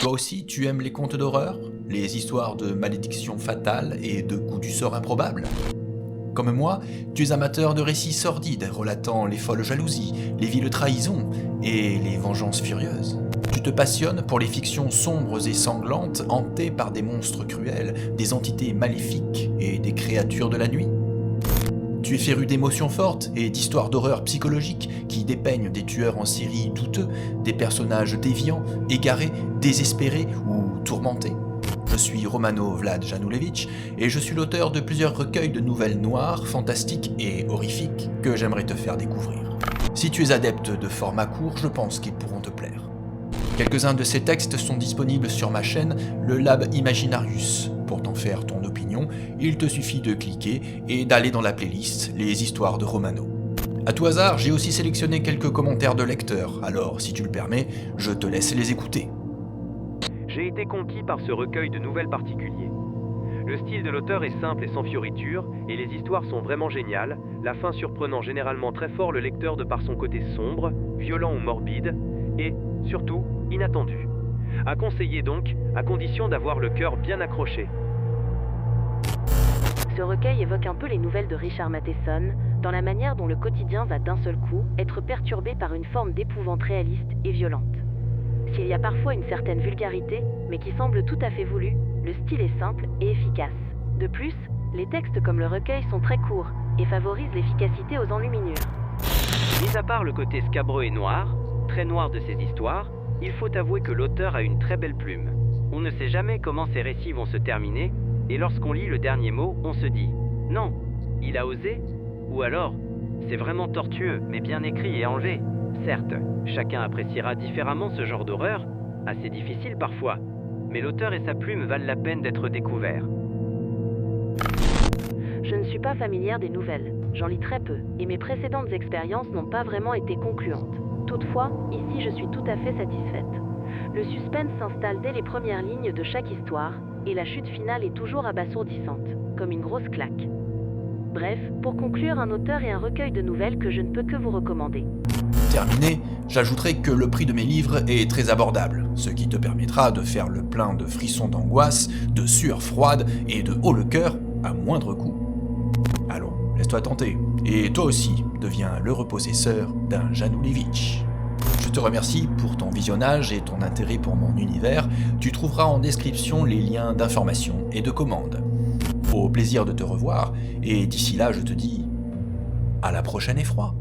Toi aussi, tu aimes les contes d'horreur? Les histoires de malédictions fatales et de coups du sort improbables? Comme moi, tu es amateur de récits sordides relatant les folles jalousies, les viles trahisons et les vengeances furieuses. Tu te passionnes pour les fictions sombres et sanglantes hantées par des monstres cruels, des entités maléfiques et des créatures de la nuit. Tu es féru d'émotions fortes et d'histoires d'horreur psychologiques qui dépeignent des tueurs en série douteux, des personnages déviants, égarés, désespérés ou tourmentés. Je suis Romano Vlad Janulevich et je suis l'auteur de plusieurs recueils de nouvelles noires, fantastiques et horrifiques que j'aimerais te faire découvrir. Si tu es adepte de formats courts, je pense qu'ils pourront te plaire. Quelques-uns de ces textes sont disponibles sur ma chaîne, le Lab Imaginarius. Pour t'en faire ton opinion, il te suffit de cliquer et d'aller dans la playlist Les histoires de Romano. À tout hasard, j'ai aussi sélectionné quelques commentaires de lecteurs, alors si tu le permets, je te laisse les écouter. J'ai été conquis par ce recueil de nouvelles particuliers. Le style de l'auteur est simple et sans fioritures, et les histoires sont vraiment géniales, la fin surprenant généralement très fort le lecteur de par son côté sombre, violent ou morbide, et, surtout, inattendu. À conseiller donc, à condition d'avoir le cœur bien accroché. Ce recueil évoque un peu les nouvelles de Richard Matheson, dans la manière dont le quotidien va d'un seul coup être perturbé par une forme d'épouvante réaliste et violente. S'il y a parfois une certaine vulgarité, mais qui semble tout à fait voulue, le style est simple et efficace. De plus, les textes comme le recueil sont très courts et favorisent l'efficacité aux enluminures. Mis à part le côté scabreux et noir, très noir de ces histoires, il faut avouer que l'auteur a une très belle plume. On ne sait jamais comment ces récits vont se terminer, et lorsqu'on lit le dernier mot, on se dit « Non, il a osé ?» Ou alors « C'est vraiment tortueux, mais bien écrit et enlevé. » Certes, chacun appréciera différemment ce genre d'horreur, assez difficile parfois, mais l'auteur et sa plume valent la peine d'être découverts. Je ne suis pas familière des nouvelles, j'en lis très peu, et mes précédentes expériences n'ont pas vraiment été concluantes. Toutefois, ici je suis tout à fait satisfaite. Le suspense s'installe dès les premières lignes de chaque histoire, et la chute finale est toujours abasourdissante, comme une grosse claque. Bref, pour conclure, un auteur et un recueil de nouvelles que je ne peux que vous recommander. Terminé, j'ajouterai que le prix de mes livres est très abordable, ce qui te permettra de faire le plein de frissons d'angoisse, de sueur froide et de haut le cœur à moindre coût. Allons, laisse-toi tenter, et toi aussi deviens l'heureux possesseur d'un Janulevich. Je te remercie pour ton visionnage et ton intérêt pour mon univers. Tu trouveras en description les liens d'information et de commande. Au plaisir de te revoir, et d'ici là je te dis à la prochaine effroi.